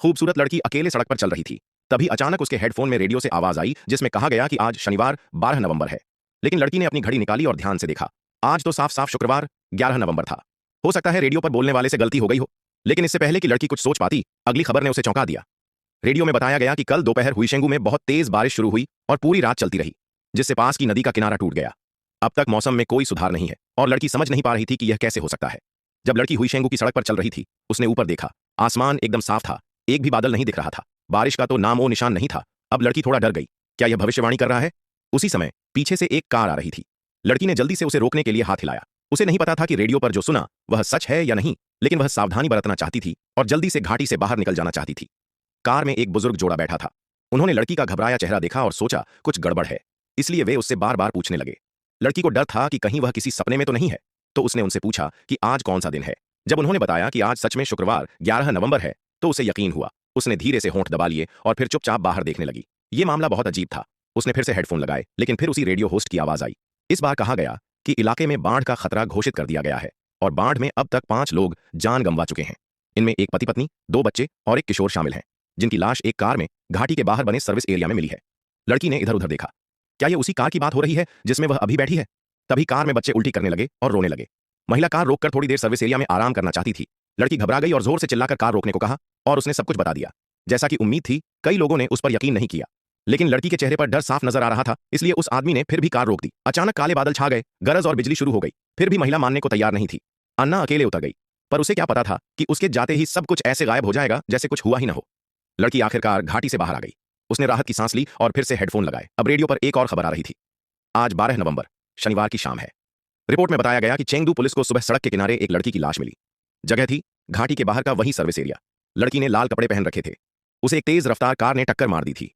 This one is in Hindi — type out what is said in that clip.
खूबसूरत लड़की अकेले सड़क पर चल रही थी। तभी अचानक उसके हेडफोन में रेडियो से आवाज आई जिसमें कहा गया कि आज शनिवार 12 नवंबर है। लेकिन लड़की ने अपनी घड़ी निकाली और ध्यान से देखा। आज तो साफ साफ शुक्रवार 11 नवंबर था। हो सकता है रेडियो पर बोलने वाले से गलती हो गई हो। लेकिन इससे पहले कि लड़की कुछ सोच पाती, अगली खबर ने उसे चौंका दिया। रेडियो में बताया गया कि कल दोपहर हुईशेंगू में बहुत तेज बारिश शुरू हुई और पूरी रात चलती रही, जिससे पास की नदी का किनारा टूट गया। अब तक मौसम में कोई सुधार नहीं है और लड़की समझ नहीं पा रही थी कि यह कैसे हो सकता है। जब लड़की हुईशेंगू की सड़क पर चल रही थी, उसने ऊपर देखा। आसमान एकदम साफ था, एक भी बादल नहीं दिख रहा था। बारिश का तो नामो निशान नहीं था। अब लड़की थोड़ा डर गई। क्या यह भविष्यवाणी कर रहा है? उसी समय पीछे से एक कार आ रही थी। लड़की ने जल्दी से उसे रोकने के लिए हाथ हिलाया। उसे नहीं पता था कि रेडियो पर जो सुना वह सच है या नहीं, लेकिन वह सावधानी बरतना चाहती थी और जल्दी से घाटी से बाहर निकल जाना चाहती थी। कार में एक बुजुर्ग जोड़ा बैठा था। उन्होंने लड़की का घबराया चेहरा देखा और सोचा कुछ गड़बड़ है, इसलिए वे उससे बार बार पूछने लगे। लड़की को डर था कि कहीं वह किसी सपने में तो नहीं है, तो उसने उनसे पूछा कि आज कौन सा दिन है। जब उन्होंने बताया कि आज सच में शुक्रवार 11 नवंबर है, तो उसे यकीन हुआ। उसने धीरे से होंठ दबा लिए और फिर चुपचाप बाहर देखने लगी। ये मामला बहुत अजीब था। उसने फिर से हेडफोन लगाए, लेकिन फिर उसी रेडियो होस्ट की आवाज आई। इस बार कहा गया कि इलाके में बाढ़ का खतरा घोषित कर दिया गया है और बाढ़ में अब तक 5 लोग जान गंवा चुके हैं। इनमें एक पति पत्नी, 2 बच्चे और एक किशोर शामिल हैं, जिनकी लाश एक कार में घाटी के बाहर बने सर्विस एरिया में मिली है। लड़की ने इधर उधर देखा। क्या यह उसी कार की बात हो रही है जिसमें वह अभी बैठी है? तभी कार में बच्चे उल्टी करने लगे और रोने लगे। महिला कार रोककर थोड़ी देर सर्विस एरिया में आराम करना चाहती थी। लड़की घबरा गई और जोर से चिल्लाकर कार रोकने को कहा और उसने सब कुछ बता दिया। जैसा कि उम्मीद थी, कई लोगों ने उस पर यकीन नहीं किया, लेकिन लड़की के चेहरे पर डर साफ नजर आ रहा था, इसलिए उस आदमी ने फिर भी कार रोक दी। अचानक काले बादल छा गए, गरज और बिजली शुरू हो गई। फिर भी महिला मानने को तैयार नहीं थी। अन्ना अकेले उतर गई, पर उसे क्या पता था कि उसके जाते ही सब कुछ ऐसे गायब हो जाएगा जैसे कुछ हुआ ही न हो। लड़की आखिरकार घाटी से बाहर आ गई। उसने राहत की सांस ली और फिर से हेडफोन लगाए। अब रेडियो पर एक और खबर आ रही थी। आज 12 नवंबर शनिवार की शाम है। रिपोर्ट में बताया गया कि चेंगडू पुलिस को सुबह सड़क के किनारे एक लड़की की लाश मिली। जगह थी घाटी के बाहर का वही सर्विस एरिया। लड़की ने लाल कपड़े पहन रखे थे। उसे एक तेज रफ्तार कार ने टक्कर मार दी थी।